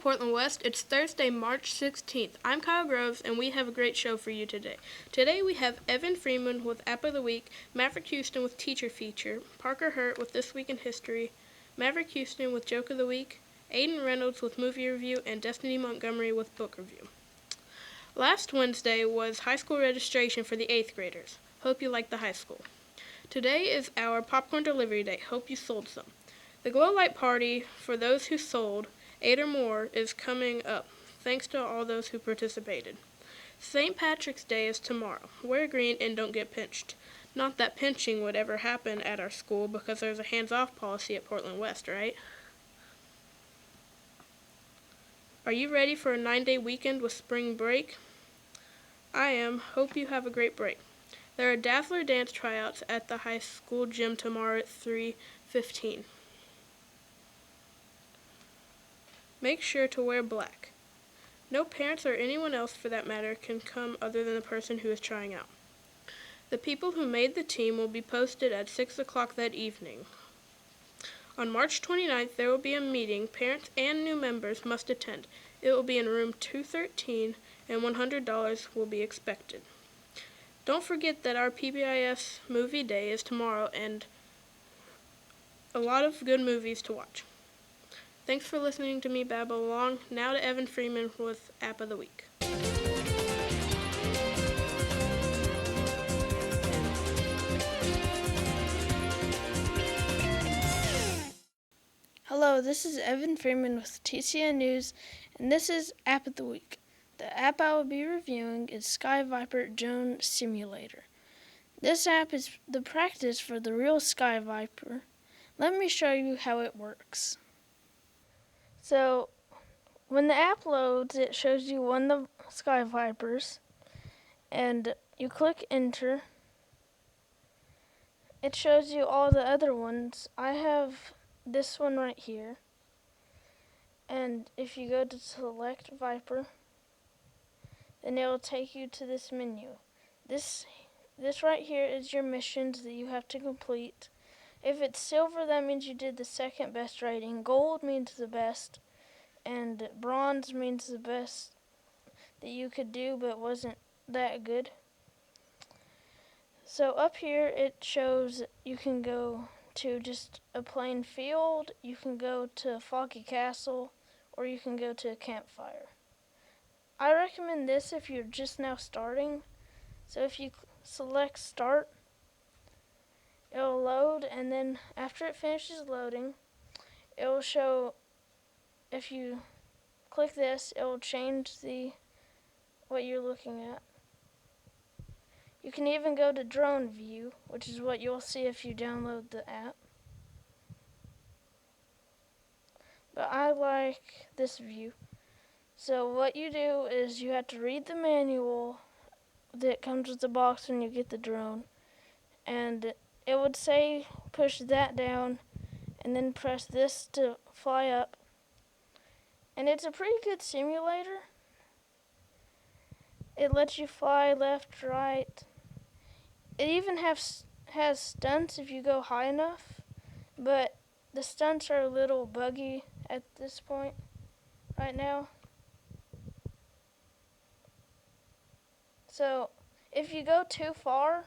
Portland West. It's Thursday, March 16th. I'm Kyle Groves, and we have a great show for you today. Today we have Evan Freeman with App of the Week, Maverick Houston with Teacher Feature, Parker Hurt with This Week in History, Maverick Houston with Joke of the Week, Aiden Reynolds with Movie Review, and Destiny Montgomery with Book Review. Last Wednesday was high school registration for the 8th graders. Hope you like the high school. Today is our popcorn delivery day. Hope you sold some. The Glow Light Party for those who sold 8 or more is coming up, thanks to all those who participated. St. Patrick's Day is tomorrow. Wear green and don't get pinched. Not that pinching would ever happen at our school because there's a hands-off policy at Portland West, right? Are you ready for a 9-day weekend with spring break? I am. Hope you have a great break. There are Dazzler dance tryouts at the high school gym tomorrow at 3:15. Make sure to wear black. No parents or anyone else for that matter can come other than the person who is trying out. The people who made the team will be posted at 6 o'clock that evening. On March 29th, there will be a meeting. Parents and new members must attend. It will be in room 213, and $100 will be expected. Don't forget that our PBIS movie day is tomorrow, and a lot of good movies to watch. Thanks for listening to me babble along. Now to Evan Freeman with App of the Week. Hello, this is Evan Freeman with TCN News, and this is App of the Week. The app I will be reviewing is Sky Viper Drone Simulator. This app is the practice for the real Sky Viper. Let me show you how it works. So, when the app loads, it shows you one of the Sky Vipers, and you click Enter. It shows you all the other ones. I have this one right here, and if you go to Select Viper, then it will take you to this menu. This right here is your missions that you have to complete. If it's silver, that means you did the second best rating. Gold means the best, and bronze means the best that you could do but wasn't that good. So up here it shows you can go to just a plain field, you can go to a foggy castle, or you can go to a campfire. I recommend this if you're just now starting. So if you select Start, it'll load, and then after it finishes loading, it will show, if you click this, it will change what you're looking at. You can even go to drone view, which is what you'll see if you download the app. But I like this view. So what you do is you have to read the manual that comes with the box when you get the drone, and it would say push that down and then press this to fly up. And it's a pretty good simulator. It lets you fly left, right. It even has stunts if you go high enough, but the stunts are a little buggy at this point right now. So if you go too far,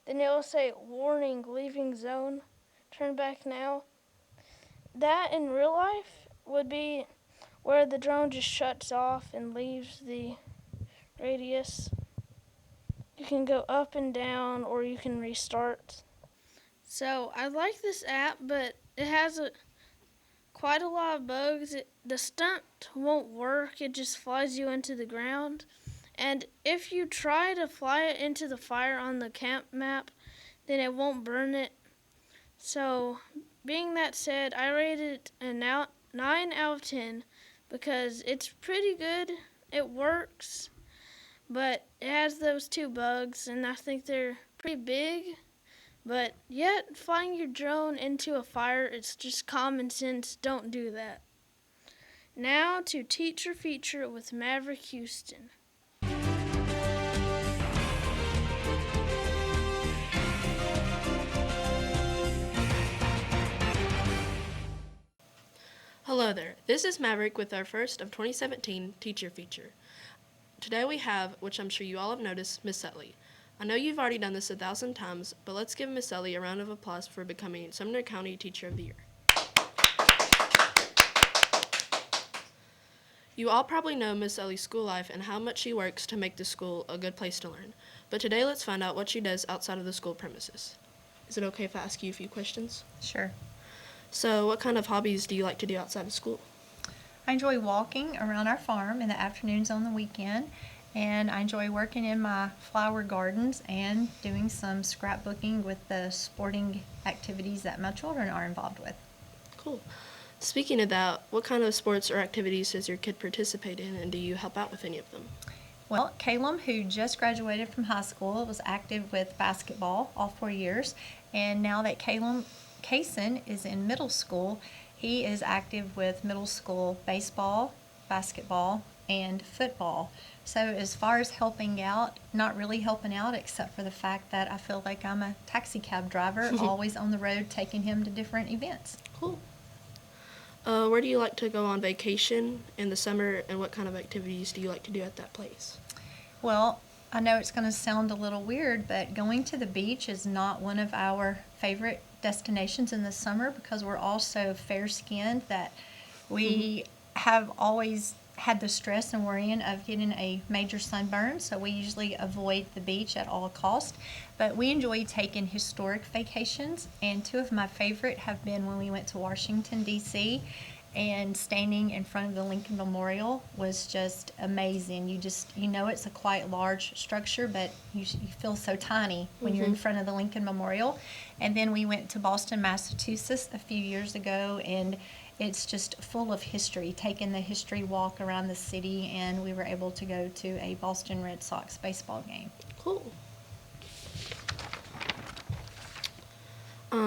then it will say, warning, leaving zone, turn back now. That in real life would be where the drone just shuts off and leaves the radius. You can go up and down, or you can restart. So I like this app, but it has quite a lot of bugs. The stunt won't work. It just flies you into the ground. And if you try to fly it into the fire on the camp map, then it won't burn it. So, being that said, I rate it a 9 out of 10 because it's pretty good. It works, but it has those 2 bugs, and I think they're pretty big. But yet, flying your drone into a fire, it's just common sense. Don't do that. Now to Teacher Feature with Maverick Houston. Hello there. This is Maverick with our first of 2017 teacher feature. Today we have, which I'm sure you all have noticed, Miss Utley. I know you've already done this 1,000 times, but let's give Miss Utley a round of applause for becoming Sumner County Teacher of the Year. You all probably know Miss Utley's school life and how much she works to make the school a good place to learn. But today let's find out what she does outside of the school premises. Is it okay if I ask you a few questions? Sure. So, what kind of hobbies do you like to do outside of school? I enjoy walking around our farm in the afternoons on the weekend, and I enjoy working in my flower gardens and doing some scrapbooking with the sporting activities that my children are involved with. Cool. Speaking of that, what kind of sports or activities does your kid participate in, and do you help out with any of them? Well, Caleb, who just graduated from high school, was active with basketball all 4 years, and now that Kaysen is in middle school, he is active with middle school baseball, basketball, and football. So as far as helping out, not really helping out except for the fact that I feel like I'm a taxi cab driver, always on the road taking him to different events. Cool. Where do you like to go on vacation in the summer, and what kind of activities do you like to do at that place? Well, I know it's going to sound a little weird, but going to the beach is not one of our favorite destinations in the summer because we're all so fair-skinned that we have always had the stress and worrying of getting a major sunburn, so we usually avoid the beach at all costs. But we enjoy taking historic vacations, and two of my favorite have been when we went to Washington, D.C., and standing in front of the Lincoln Memorial was just amazing. You know it's a quite large structure, but you feel so tiny when you're in front of the Lincoln Memorial. And then we went to Boston, Massachusetts a few years ago, and it's just full of history, taking the history walk around the city, and we were able to go to a Boston Red Sox baseball game. Cool.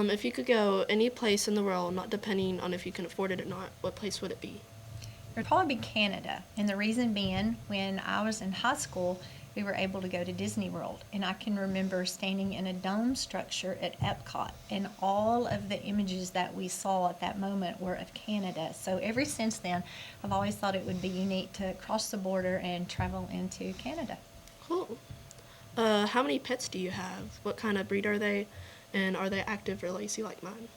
If you could go any place in the world, not depending on if you can afford it or not, what place would it be? It would probably be Canada, and the reason being, when I was in high school, we were able to go to Disney World, and I can remember standing in a dome structure at Epcot, and all of the images that we saw at that moment were of Canada. So ever since then, I've always thought it would be unique to cross the border and travel into Canada. Cool. How many pets do you have? What kind of breed are they? And are they active or lazy like mine?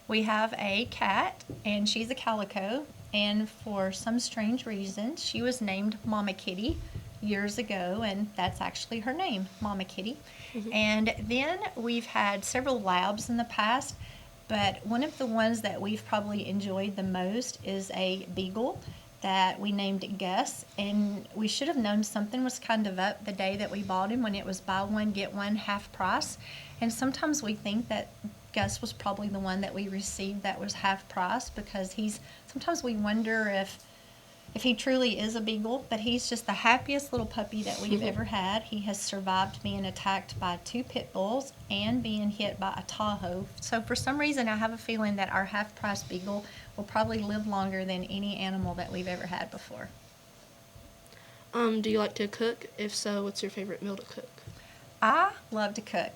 We have a cat, and she's a calico, and for some strange reason, she was named Mama Kitty years ago, and that's actually her name, Mama Kitty. And then we've had several labs in the past, but one of the ones that we've probably enjoyed the most is a beagle that we named Gus, and we should have known something was kind of up the day that we bought him when it was buy one, get one half price. And sometimes we think that Gus was probably the one that we received that was half price because sometimes we wonder if he truly is a beagle, but he's just the happiest little puppy that we've ever had. He has survived being attacked by 2 pit bulls and being hit by a Tahoe. So for some reason, I have a feeling that our half-price beagle will probably live longer than any animal that we've ever had before. Do you like to cook? If so, what's your favorite meal to cook? I love to cook,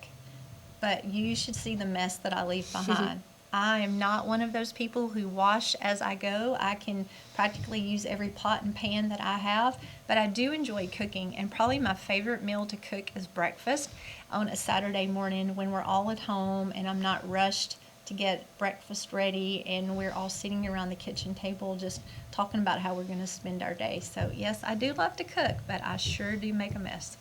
but you should see the mess that I leave behind. I am not one of those people who wash as I go. I can practically use every pot and pan that I have, but I do enjoy cooking, and probably my favorite meal to cook is breakfast on a Saturday morning when we're all at home and I'm not rushed to get breakfast ready and we're all sitting around the kitchen table just talking about how we're going to spend our day. So yes, I do love to cook, but I sure do make a mess.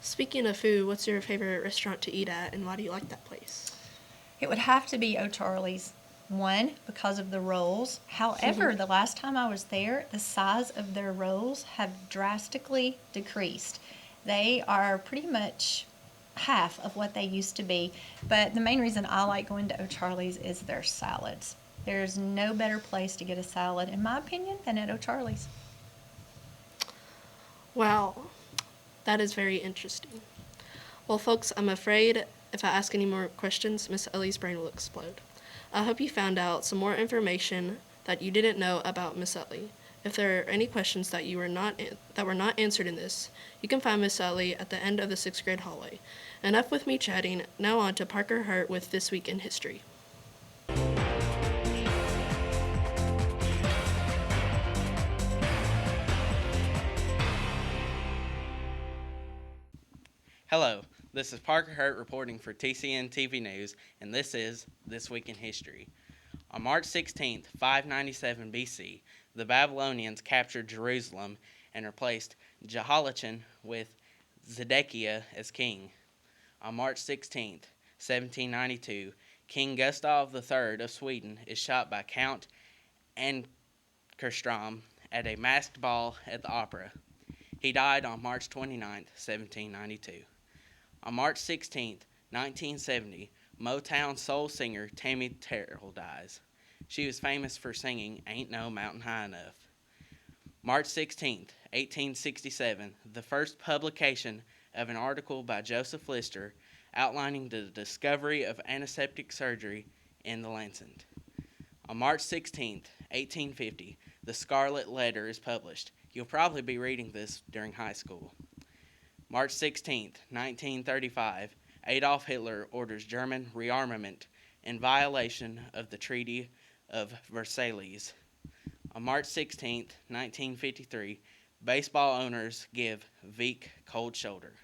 Speaking of food, what's your favorite restaurant to eat at, and why do you like that place? It would have to be O'Charley's. One, because of the rolls. However, the last time I was there, the size of their rolls have drastically decreased. They are pretty much half of what they used to be. But the main reason I like going to O'Charley's is their salads. There's no better place to get a salad, in my opinion, than at O'Charley's. Wow, that is very interesting. Well, folks, I'm afraid if I ask any more questions, Miss Ellie's brain will explode. I hope you found out some more information that you didn't know about Miss Utley. If there are any questions that were not answered in this, you can find Miss Utley at the end of the 6th grade hallway. Enough with me chatting, now on to Parker Hurt with This Week in History. Hello, this is Parker Hurt reporting for TCN TV News, and this is This Week in History. On March 16th, 597 BC, the Babylonians captured Jerusalem and replaced Jehoiachin with Zedekiah as king. On March 16th, 1792, King Gustav III of Sweden is shot by Count Ankerstrom at a masked ball at the opera. He died on March 29th, 1792. On March 16th, 1970, Motown soul singer Tammy Terrell dies. She was famous for singing Ain't No Mountain High Enough. March 16th, 1867, the first publication of an article by Joseph Lister outlining the discovery of antiseptic surgery in the Lancet. On March 16th, 1850, the Scarlet Letter is published. You'll probably be reading this during high school. March 16th, 1935, Adolf Hitler orders German rearmament in violation of the Treaty of Versailles. On March 16th, 1953, baseball owners give Veek cold shoulder.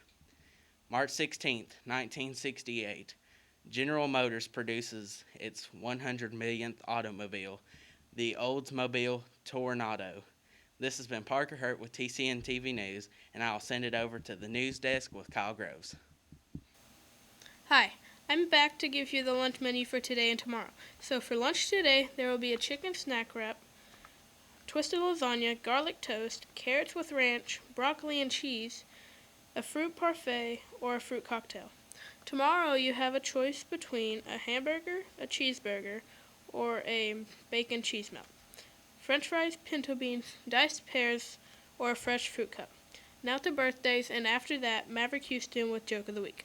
March 16th, 1968, General Motors produces its 100 millionth automobile, the Oldsmobile Tornado. This has been Parker Hurt with TCN TV News, and I'll send it over to the news desk with Kyle Groves. Hi, I'm back to give you the lunch menu for today and tomorrow. So for lunch today, there will be a chicken snack wrap, twisted lasagna, garlic toast, carrots with ranch, broccoli and cheese, a fruit parfait, or a fruit cocktail. Tomorrow you have a choice between a hamburger, a cheeseburger, or a bacon cheese melt. French fries, pinto beans, diced pears, or a fresh fruit cup. Now to birthdays, and after that, Maverick Houston with Joke of the Week.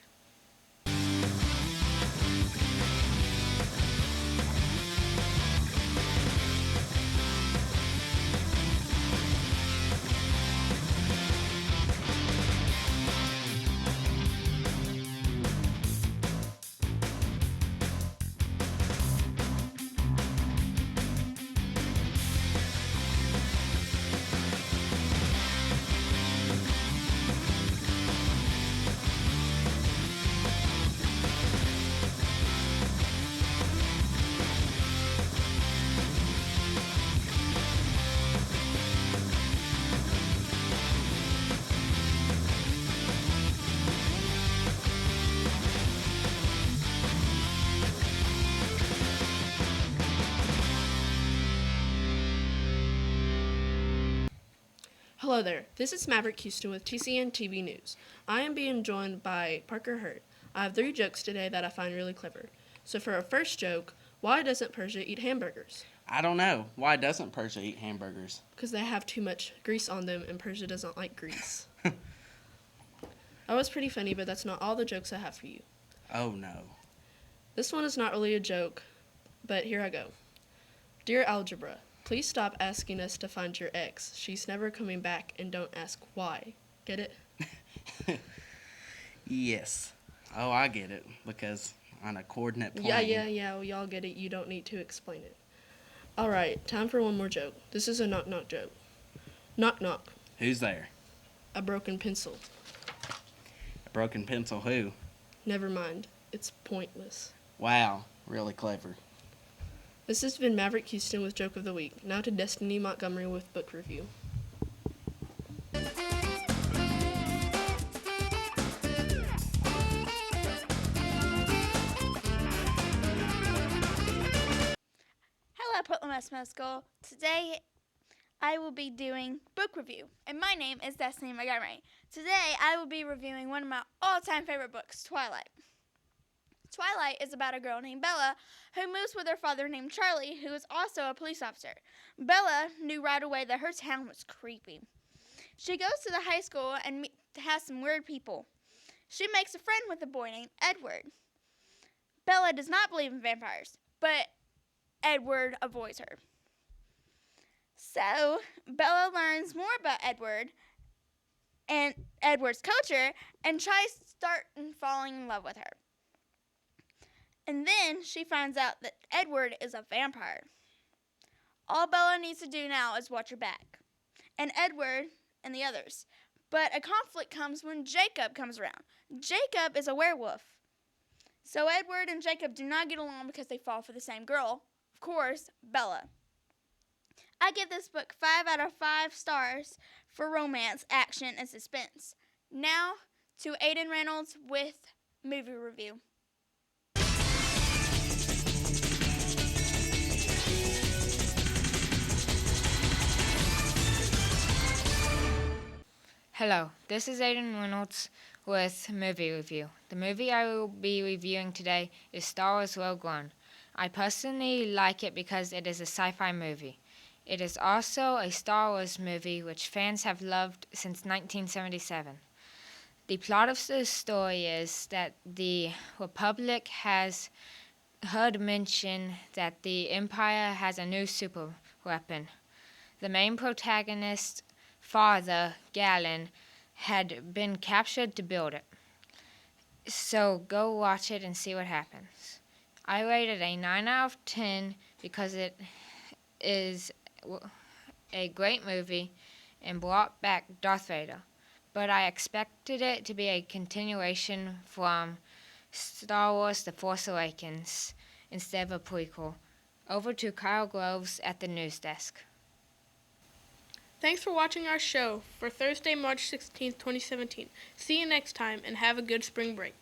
Hello there, this is Maverick Houston with TCN TV News. I am being joined by Parker Hurt. I have 3 jokes today that I find really clever. So for our first joke, why doesn't Persia eat hamburgers? I don't know. Why doesn't Persia eat hamburgers? Because they have too much grease on them and Persia doesn't like grease. That was pretty funny, but that's not all the jokes I have for you. Oh no. This one is not really a joke, but here I go. Dear Algebra, please stop asking us to find your ex. She's never coming back, and don't ask why. Get it? Yes. Oh, I get it. Because on a coordinate plane. Yeah, we all get it. You don't need to explain it. Alright, time for one more joke. This is a knock-knock joke. Knock knock. Who's there? A broken pencil. A broken pencil who? Never mind. It's pointless. Wow. Really clever. This has been Maverick Houston with Joke of the Week. Now to Destiny Montgomery with Book Review. Hello, Portland West Middle School. Today, I will be doing book review, and my name is Destiny Montgomery. Today, I will be reviewing one of my all-time favorite books, Twilight. Twilight is about a girl named Bella who moves with her father named Charlie, who is also a police officer. Bella knew right away that her town was creepy. She goes to the high school and has some weird people. She makes a friend with a boy named Edward. Bella does not believe in vampires, but Edward avoids her. So, Bella learns more about Edward and Edward's culture and tries to start falling in love with her. And then she finds out that Edward is a vampire. All Bella needs to do now is watch her back, and Edward and the others. But a conflict comes when Jacob comes around. Jacob is a werewolf. So Edward and Jacob do not get along because they fall for the same girl. Of course, Bella. I give this book 5 out of 5 stars for romance, action, and suspense. Now to Aiden Reynolds with movie review. Hello, this is Aiden Reynolds with movie review. The movie I will be reviewing today is Star Wars Rogue One. I personally like it because it is a sci-fi movie. It is also a Star Wars movie which fans have loved since 1977. The plot of the story is that the Republic has heard mention that the Empire has a new super weapon. The main protagonist's father, Galen, had been captured to build it. So go watch it and see what happens. I rated a 9 out of 10 because it is a great movie and brought back Darth Vader. But I expected it to be a continuation from Star Wars The Force Awakens instead of a prequel. Over to Kyle Groves at the news desk. Thanks for watching our show for Thursday, March 16th, 2017. See you next time and have a good spring break.